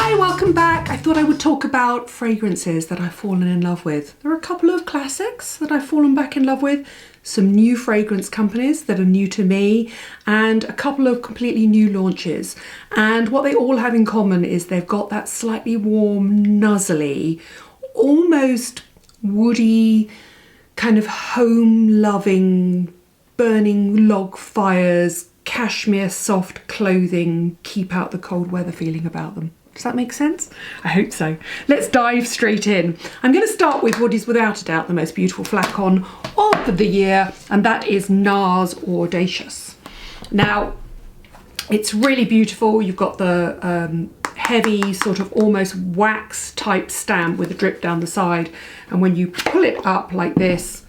Hi, welcome back. I thought I would talk about fragrances that I've fallen in love with. There are a couple of classics that I've fallen back in love with, some new fragrance companies that are new to me, and a couple of completely new launches. And what they all have in common is they've got that slightly warm, nuzzly, almost woody, kind of home-loving, burning log fires, cashmere soft clothing, keep out the cold weather feeling about them. Does that make sense? I hope so. Let's dive straight in. I'm going to start with what is without a doubt the most beautiful flacon of the year, and that is NARS Audacious. Now, it's really beautiful. You've got the heavy sort of almost wax type stamp with a drip down the side, and when you pull it up like this,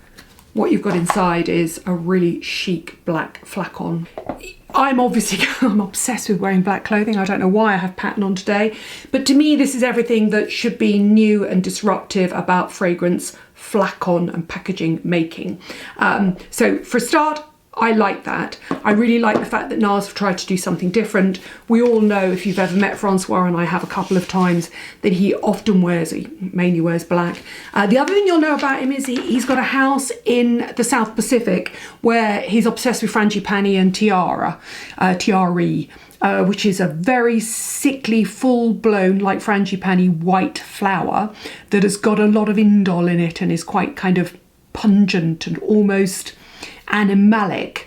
what you've got inside is a really chic black flacon. I'm obsessed with wearing black clothing. I don't know why I have pattern on today, but to me this is everything that should be new and disruptive about fragrance, flacon and packaging making. So for a start, I like that. I really like the fact that NARS have tried to do something different. We all know, if you've ever met Francois, and I have a couple of times, that he often wears, he mainly wears black. The other thing you'll know about him is he's got a house in the South Pacific where he's obsessed with frangipani and tiare, which is a very sickly, full-blown, like frangipani, white flower that has got a lot of indole in it and is quite kind of pungent and almost animalic.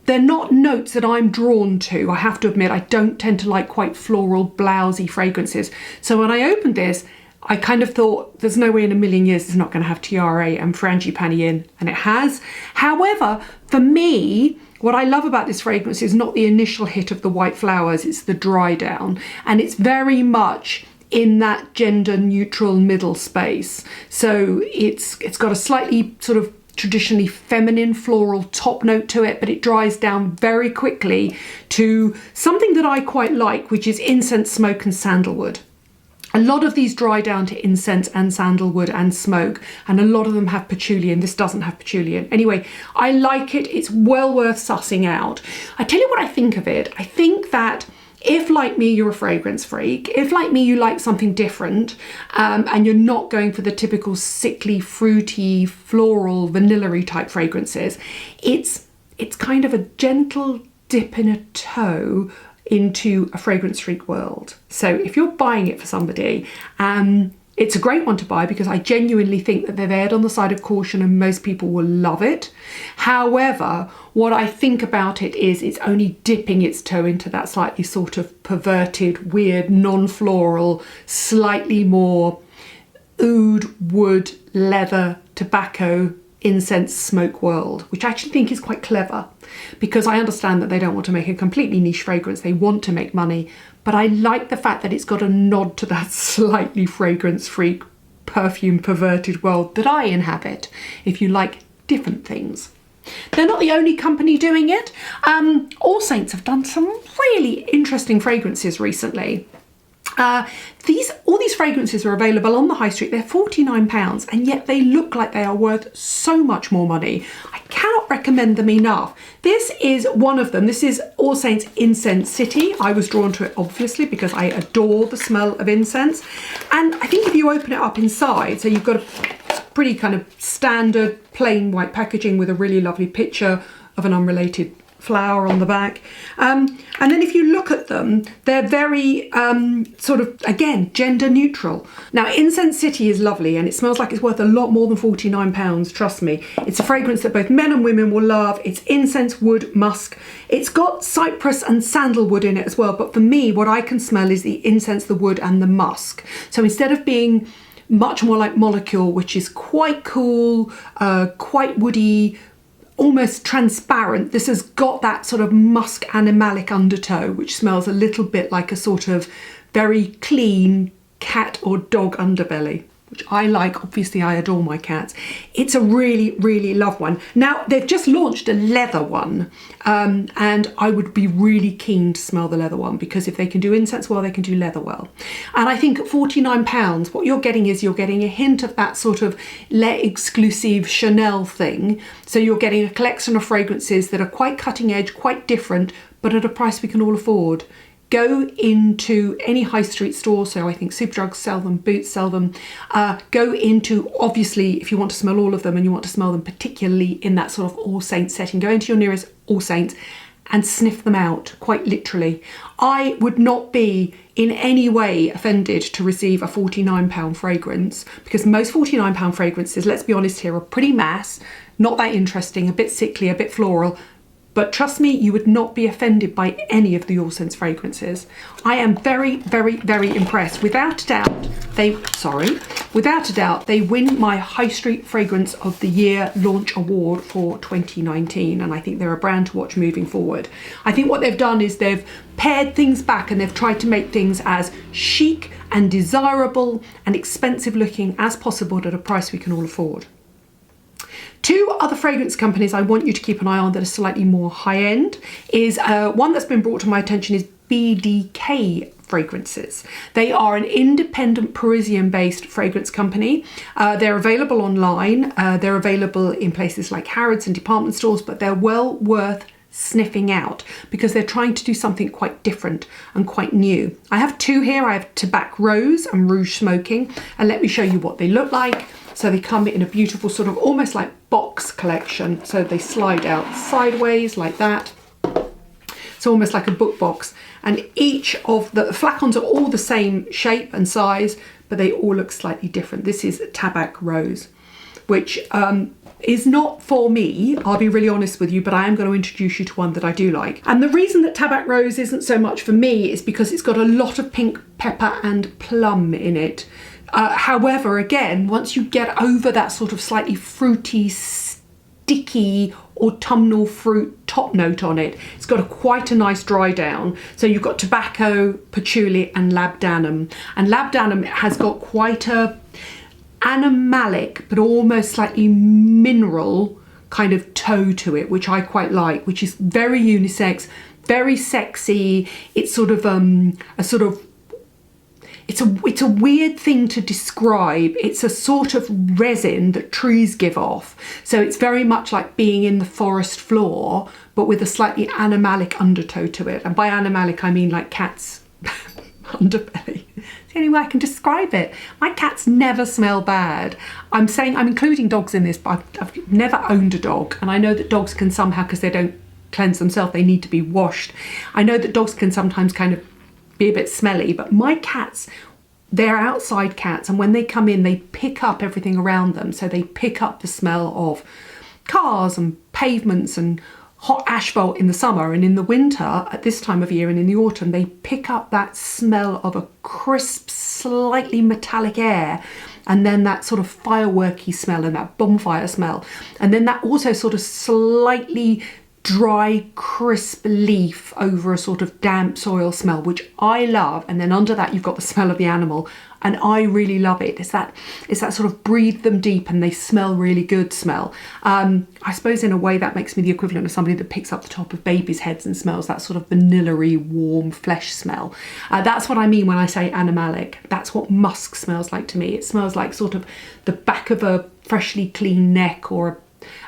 They're not notes that I'm drawn to. I have to admit, I don't tend to like quite floral, blousy fragrances. So when I opened this, I kind of thought, there's no way in a million years it's not going to have tiare and frangipani in, and it has. However, for me, what I love about this fragrance is not the initial hit of the white flowers, it's the dry down, and it's very much in that gender neutral middle space. So it's got a slightly sort of traditionally feminine floral top note to it, but it dries down very quickly to something that I quite like, which is incense, smoke and sandalwood. A lot of these dry down to incense and sandalwood and smoke, and a lot of them have patchouli, and this doesn't have patchouli in. Anyway, I like it. It's well worth sussing out. I tell you what I think of it. I think that if, like me, you're a fragrance freak, if, like me, you like something different, and you're not going for the typical sickly, fruity, floral, vanilla-y type fragrances, it's kind of a gentle dip in a toe into a fragrance freak world. So if you're buying it for somebody, it's a great one to buy because I genuinely think that they've erred on the side of caution and most people will love it. However, what I think about it is it's only dipping its toe into that slightly sort of perverted, weird, non-floral, slightly more oud, wood, leather, tobacco, incense, smoke world, which I actually think is quite clever because I understand that they don't want to make a completely niche fragrance. They want to make money. But I like the fact that it's got a nod to that slightly fragrance freak, perfume perverted world that I inhabit, if you like different things. They're not the only company doing it. All Saints have done some really interesting fragrances recently. All these fragrances are available on the high street. They're £49 and yet they look like they are worth so much more money. I cannot recommend them enough. This is one of them. This is All Saints Incense City. I was drawn to it obviously because I adore the smell of incense, and I think if you open it up inside, so you've got a pretty kind of standard plain white packaging with a really lovely picture of an unrelated flower on the back, and then if you look at them, they're very sort of, again, gender neutral. Now, Incense City is lovely and it smells like it's worth a lot more than £49, trust me. It's a fragrance that both men and women will love. It's incense, wood, musk. It's got cypress and sandalwood in it as well, but for me, what I can smell is the incense, the wood and the musk. So instead of being much more like Molecule, which is quite cool, quite woody, almost transparent, this has got that sort of musk animalic undertow, which smells a little bit like a sort of very clean cat or dog underbelly, which I like. Obviously, I adore my cats. It's a really, really love one. Now, they've just launched a leather one, and I would be really keen to smell the leather one because if they can do incense well, they can do leather well. And I think at £49, what you're getting is you're getting a hint of that sort of Le Exclusive Chanel thing. So you're getting a collection of fragrances that are quite cutting edge, quite different, but at a price we can all afford. Go into any high street store, so I think Superdrugs sell them, Boots sell them. Go into, obviously, if you want to smell all of them and you want to smell them particularly in that sort of All Saints setting, go into your nearest All Saints and sniff them out, quite literally. I would not be in any way offended to receive a £49 fragrance, because most £49 fragrances, let's be honest here, are pretty mass, not that interesting, a bit sickly, a bit floral. But trust me, you would not be offended by any of the All Scents fragrances. I am very, very, very impressed. Without a doubt, they win my High Street Fragrance of the Year Launch Award for 2019. And I think they're a brand to watch moving forward. I think what they've done is they've pared things back and they've tried to make things as chic and desirable and expensive looking as possible at a price we can all afford. Two other fragrance companies I want you to keep an eye on that are slightly more high-end is one that's been brought to my attention is BDK Fragrances. They are an independent Parisian-based fragrance company. They're available online. They're available in places like Harrods and department stores, but they're well worth sniffing out because they're trying to do something quite different and quite new. I have two here. I have TABOC Rose and Rouge Smoking, and let me show you what they look like. So they come in a beautiful sort of almost like box collection. So they slide out sideways like that. It's almost like a book box. And each of the flacons are all the same shape and size, but they all look slightly different. This is TABOC Rose, which is not for me, I'll be really honest with you, but I am going to introduce you to one that I do like. And the reason that TABOC Rose isn't so much for me is because it's got a lot of pink pepper and plum in it. However, again, once you get over that sort of slightly fruity, sticky, autumnal fruit top note on it, it's got quite a nice dry down. So you've got tobacco, patchouli and labdanum. And labdanum has got quite a animalic, but almost slightly mineral kind of toe to it, which I quite like, which is very unisex, very sexy. It's sort of it's a weird thing to describe. It's a sort of resin that trees give off. So it's very much like being in the forest floor, but with a slightly animalic undertow to it. And by animalic, I mean like cat's underbelly. It's the only way I can describe it. My cats never smell bad. I'm including dogs in this, but I've never owned a dog. And I know that dogs can somehow, because they don't cleanse themselves, they need to be washed. I know that dogs can sometimes kind of be a bit smelly, but my cats, they're outside cats, and when they come in they pick up everything around them. So they pick up the smell of cars and pavements and hot asphalt in the summer, and in the winter at this time of year and in the autumn they pick up that smell of a crisp, slightly metallic air, and then that sort of fireworky smell and that bonfire smell, and then that also sort of slightly dry, crisp leaf over a sort of damp soil smell, which I love. And then under that you've got the smell of the animal, and I really love it. It's that sort of breathe them deep and they smell really good smell. I suppose in a way that makes me the equivalent of somebody that picks up the top of babies' heads and smells that sort of vanilla-y, warm flesh smell. That's what I mean when I say animalic. That's what musk smells like to me. It smells like sort of the back of a freshly clean neck or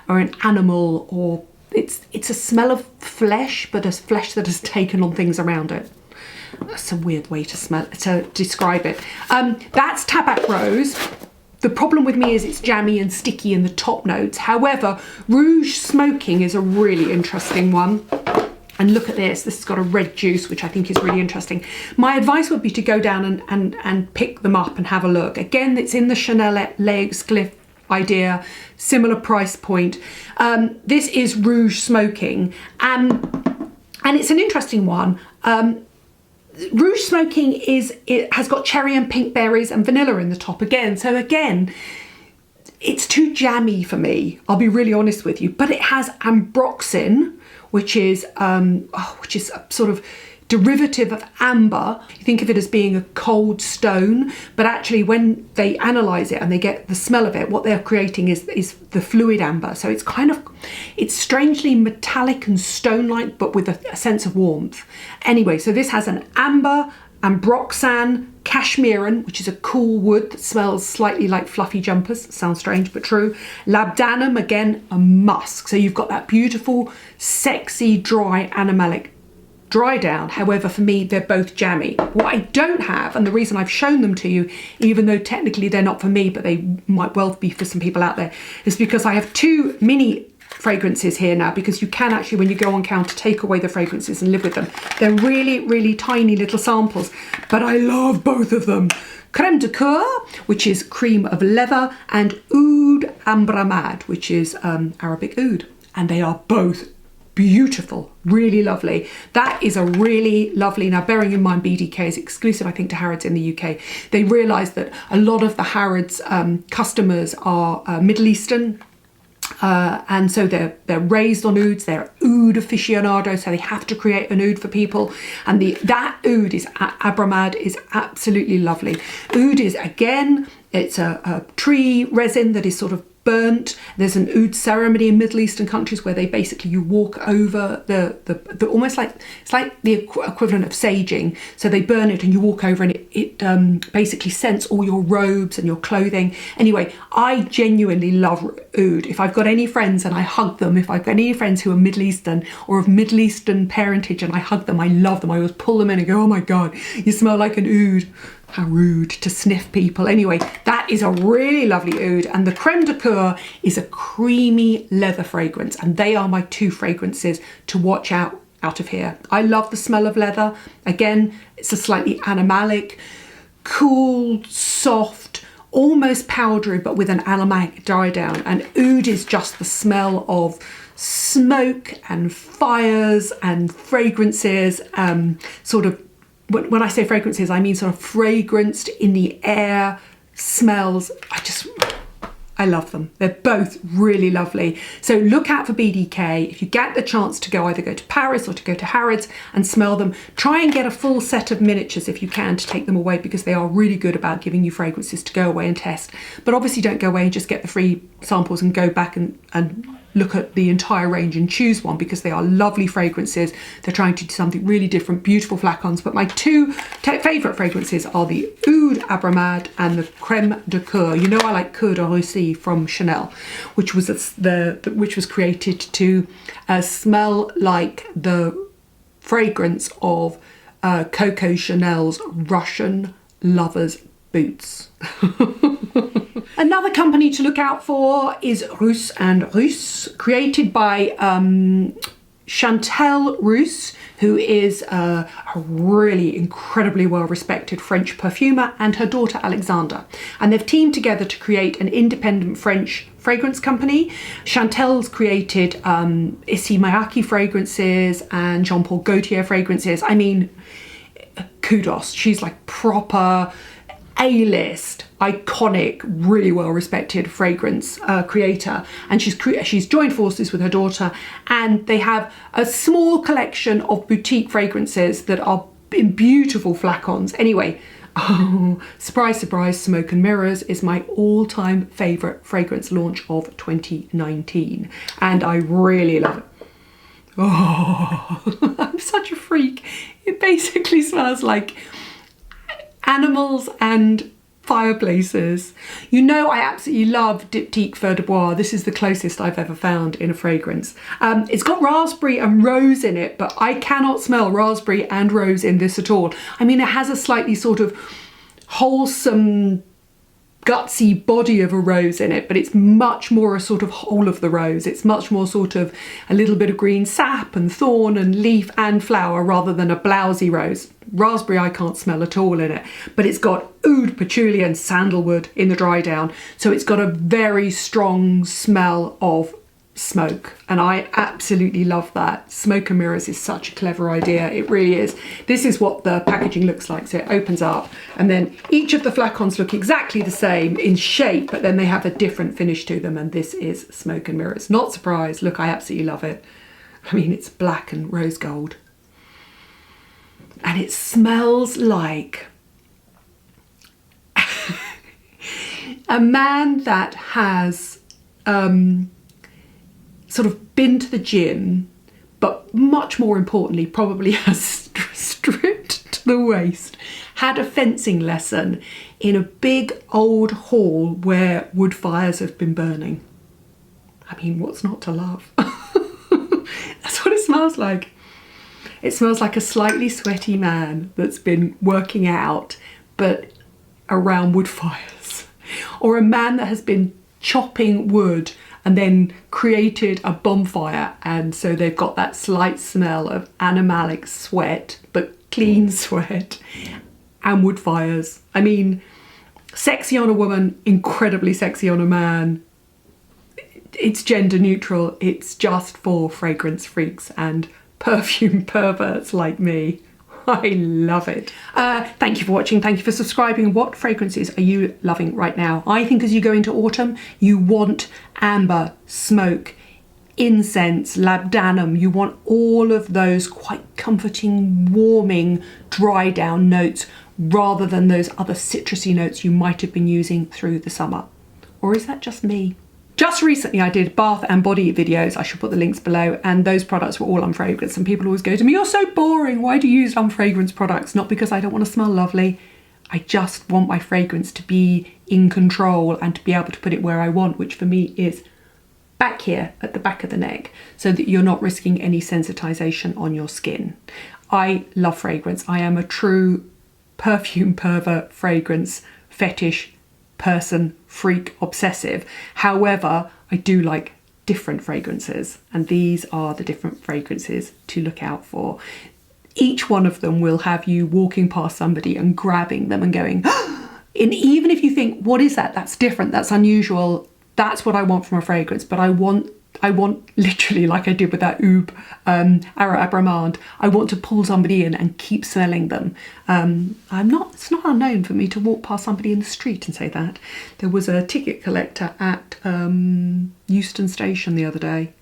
an animal, or it's a smell of flesh, but a flesh that has taken on things around it. That's a weird way to describe it. That's TABOC Rose. The problem with me is it's jammy and sticky in the top notes. However, Rouge Smoking is a really interesting one. And look at this. This has got a red juice, which I think is really interesting. My advice would be to go down and pick them up and have a look. Again, it's in the Chanel Les Exclusives idea, similar price point. This is Rouge Smoking, and it's an interesting one. Rouge Smoking it has got cherry and pink berries and vanilla in the top again. So again, it's too jammy for me, I'll be really honest with you. But it has ambroxan, which is a sort of derivative of amber. You think of it as being a cold stone, but actually when they analyze it and they get the smell of it, what they're creating is the fluid amber. So it's strangely metallic and stone-like, but with a sense of warmth. Anyway, so this has an amber, ambroxan, cashmeran, which is a cool wood that smells slightly like fluffy jumpers. Sounds strange, but true. Labdanum, again, a musk. So you've got that beautiful, sexy, dry, animalic dry down. However, for me, they're both jammy. What I don't have, and the reason I've shown them to you, even though technically they're not for me, but they might well be for some people out there, is because I have two mini fragrances here now, because you can actually, when you go on counter, take away the fragrances and live with them. They're really, really tiny little samples, but I love both of them. Crème de Coeur, which is cream of leather, and Oud Ambramad, which is Arabic oud. And they are both beautiful, really lovely. That is a really lovely, now bearing in mind BDK is exclusive I think to Harrods in the UK. They realised that a lot of the Harrods customers are Middle Eastern, and so they're raised on ouds, they're oud aficionados, so they have to create an oud for people, and that oud is Abramad is absolutely lovely. Oud is, again, it's a tree resin that is sort of burnt. There's an oud ceremony in Middle Eastern countries where they basically, you walk over the almost like, it's like the equivalent of saging. So they burn it and you walk over, and it basically scents all your robes and your clothing. Anyway, I genuinely love oud. If I've got any friends and I hug them, if I've got any friends who are Middle Eastern or of Middle Eastern parentage and I hug them, I love them. I always pull them in and go, oh my God, you smell like an oud. How rude to sniff people. Anyway, that is a really lovely oud, and the Crème de Coeur is a creamy leather fragrance, and they are my two fragrances to watch out of here. I love the smell of leather. Again, it's a slightly animalic, cool, soft, almost powdery, but with an aromatic dry down. And oud is just the smell of smoke and fires and fragrances, sort of. When I say fragrances, I mean sort of fragranced in the air smells. I love them. They're both really lovely. So look out for BDK. If you get the chance to go, either go to Paris or to go to Harrods and smell them, try and get a full set of miniatures if you can to take them away, because they are really good about giving you fragrances to go away and test. But obviously don't go away and just get the free samples and go back and look at the entire range and choose one, because they are lovely fragrances. They're trying to do something really different, beautiful flacons. But my two favourite fragrances are the Oud Abramad and the Crème de Coeur. You know I like Coeur de Russie from Chanel, which was created to smell like the fragrance of Coco Chanel's Russian lover's boots. Another company to look out for is Russe and Russe, created by Chantal Russe, who is a really incredibly well-respected French perfumer, and her daughter Alexandra. And they've teamed together to create an independent French fragrance company. Chantal's created Issey Miyake fragrances and Jean-Paul Gaultier fragrances. I mean, kudos. She's like proper A-list, iconic, really well-respected fragrance creator, and she's joined forces with her daughter, and they have a small collection of boutique fragrances that are in beautiful flacons. Anyway, oh, surprise, surprise, Smoke and Mirrors is my all-time favourite fragrance launch of 2019, and I really love it. Oh, I'm such a freak. It basically smells like animals and fireplaces. You know I absolutely love Diptyque Feu de Bois. This is the closest I've ever found in a fragrance. It's got raspberry and rose in it, but I cannot smell raspberry and rose in this at all. I mean, it has a slightly sort of wholesome, gutsy body of a rose in it, but it's much more a sort of whole of the rose. It's much more sort of a little bit of green sap and thorn and leaf and flower, rather than a blousy rose. Raspberry I can't smell at all in it, but it's got oud, patchouli and sandalwood in the dry down, so it's got a very strong smell of smoke, and I absolutely love that. Smoke and Mirrors is such a clever idea, it really is. This is what the packaging looks like. So it opens up, and then each of the flacons look exactly the same in shape, but then they have a different finish to them, and this is Smoke and Mirrors. Not surprised. Look, I absolutely love it. I mean, it's black and rose gold, and it smells like a man that has sort of been to the gym, but much more importantly probably has stripped to the waist, had a fencing lesson in a big old hall where wood fires have been burning. I mean, what's not to love? That's what it smells like. It smells like a slightly sweaty man that's been working out, but around wood fires. Or a man that has been chopping wood and then created a bonfire, and so they've got that slight smell of animalic sweat, but clean sweat, and wood fires. I mean, sexy on a woman, incredibly sexy on a man. It's gender neutral. It's just for fragrance freaks and perfume perverts like me. I love it. Thank you for watching. Thank you for subscribing. What fragrances are you loving right now? I think as you go into autumn, you want amber, smoke, incense, labdanum. You want all of those quite comforting, warming, dry down notes rather than those other citrusy notes you might have been using through the summer. Or is that just me? Just recently I did bath and body videos, I should put the links below, and those products were all unfragranced, and people always go to me, you're so boring, why do you use unfragranced products? Not because I don't want to smell lovely, I just want my fragrance to be in control and to be able to put it where I want, which for me is back here at the back of the neck, so that you're not risking any sensitization on your skin. I love fragrance. I am a true perfume pervert, fragrance fetish person, freak, obsessive. However, I do like different fragrances, and these are the different fragrances to look out for. Each one of them will have you walking past somebody and grabbing them and going, and even if you think, what is that? That's different, that's unusual, that's what I want from a fragrance, but I want literally, like I did with that OUDS Abramand, I want to pull somebody in and keep smelling them. It's not unknown for me to walk past somebody in the street and say that. There was a ticket collector at Euston Station the other day.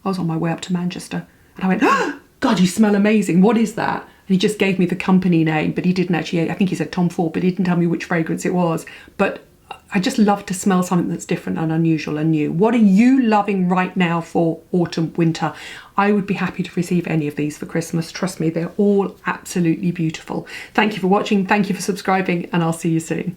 I was on my way up to Manchester and I went, oh, God, you smell amazing. What is that? And he just gave me the company name, but he didn't actually, I think he said Tom Ford, but he didn't tell me which fragrance it was. But I just love to smell something that's different and unusual and new. What are you loving right now for autumn, winter? I would be happy to receive any of these for Christmas. Trust me, they're all absolutely beautiful. Thank you for watching. Thank you for subscribing, and I'll see you soon.